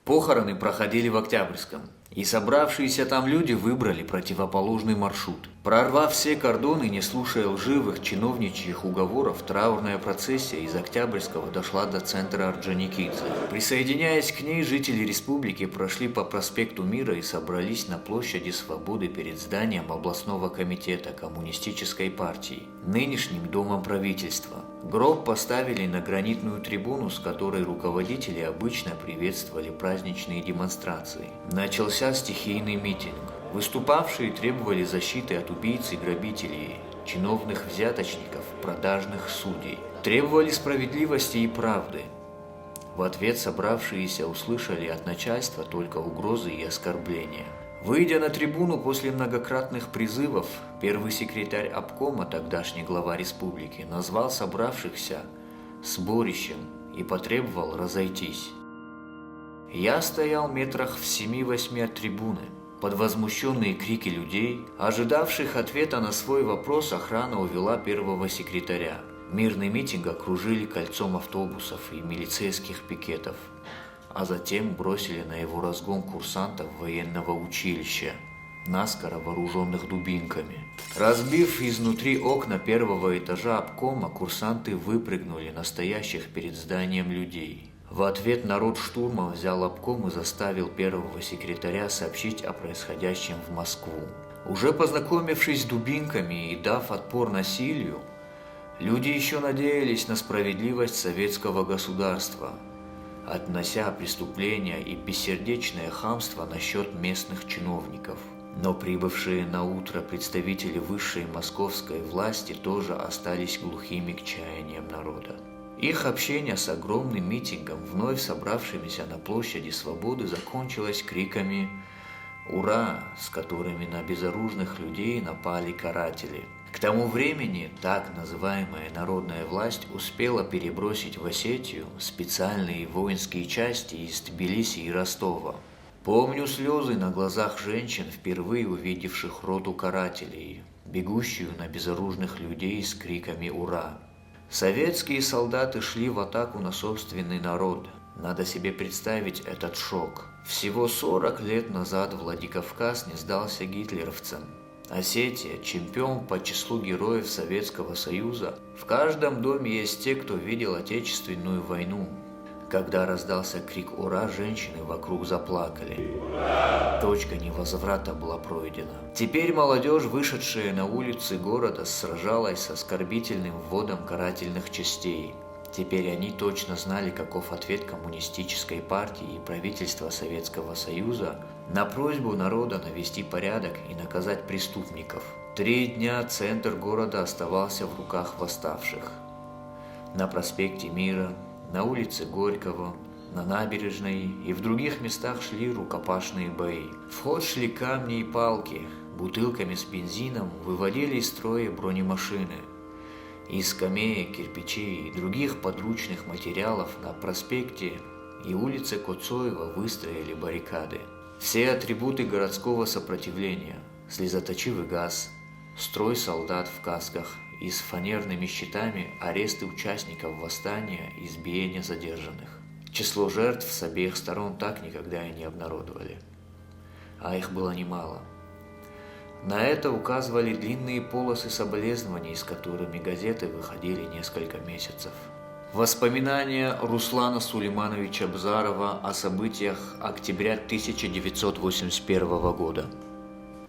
Похороны проходили в Октябрьском, и собравшиеся там люди выбрали противоположный маршрут. Прорвав все кордоны, не слушая лживых чиновничьих уговоров, траурная процессия из Октябрьского дошла до центра Орджоникидзе. Присоединяясь к ней, жители республики прошли по проспекту Мира и собрались на площади Свободы перед зданием областного комитета Коммунистической партии, нынешним домом правительства. Гроб поставили на гранитную трибуну, с которой руководители обычно приветствовали праздничные демонстрации. Начался стихийный митинг. Выступавшие требовали защиты от убийц и грабителей, чиновных взяточников, продажных судей. Требовали справедливости и правды. В ответ собравшиеся услышали от начальства только угрозы и оскорбления. Выйдя на трибуну после многократных призывов, первый секретарь обкома, тогдашний глава республики, назвал собравшихся сборищем и потребовал разойтись. Я стоял метрах в 7-8 от трибуны. Под возмущенные крики людей, ожидавших ответа на свой вопрос, охрана увела первого секретаря. Мирный митинг окружили кольцом автобусов и милицейских пикетов, а затем бросили на его разгон курсантов военного училища, наскоро вооруженных дубинками. Разбив изнутри окна первого этажа обкома, курсанты выпрыгнули на стоящих перед зданием людей. В ответ народ штурмом взял обком и заставил первого секретаря сообщить о происходящем в Москву. Уже познакомившись с дубинками и дав отпор насилию, люди еще надеялись на справедливость советского государства, относя преступления и бессердечное хамство на счет местных чиновников. Но прибывшие на утро представители высшей московской власти тоже остались глухими к чаяниям народа. Их общение с огромным митингом, вновь собравшимися на площади Свободы, закончилось криками «Ура!», с которыми на безоружных людей напали каратели. К тому времени так называемая народная власть успела перебросить в Осетию специальные воинские части из Тбилиси и Ростова. Помню слезы на глазах женщин, впервые увидевших роту карателей, бегущую на безоружных людей с криками «Ура!». Советские солдаты шли в атаку на собственный народ. Надо себе представить этот шок. Всего 40 лет назад Владикавказ не сдался гитлеровцам. Осетия – чемпион по числу героев Советского Союза. В каждом доме есть те, кто видел Отечественную войну. Когда раздался крик «Ура!», женщины вокруг заплакали. Точка невозврата была пройдена. Теперь молодежь, вышедшая на улицы города, сражалась с оскорбительным вводом карательных частей. Теперь они точно знали, каков ответ коммунистической партии и правительства Советского Союза на просьбу народа навести порядок и наказать преступников. 3 дня центр города оставался в руках восставших. На проспекте Мира, на улице Горького, на набережной и в других местах шли рукопашные бои. В ход шли камни и палки, бутылками с бензином выводили из строя бронемашины. Из скамеек, кирпичей и других подручных материалов на проспекте и улице Коцоева выстроили баррикады. Все атрибуты городского сопротивления – слезоточивый газ, строй солдат в касках и с фанерными щитами, аресты участников восстания и избиения задержанных. Число жертв с обеих сторон так никогда и не обнародовали. А их было немало. На это указывали длинные полосы соболезнований, с которыми газеты выходили несколько месяцев. Воспоминания Руслана Сулеймановича Бзарова о событиях октября 1981 года.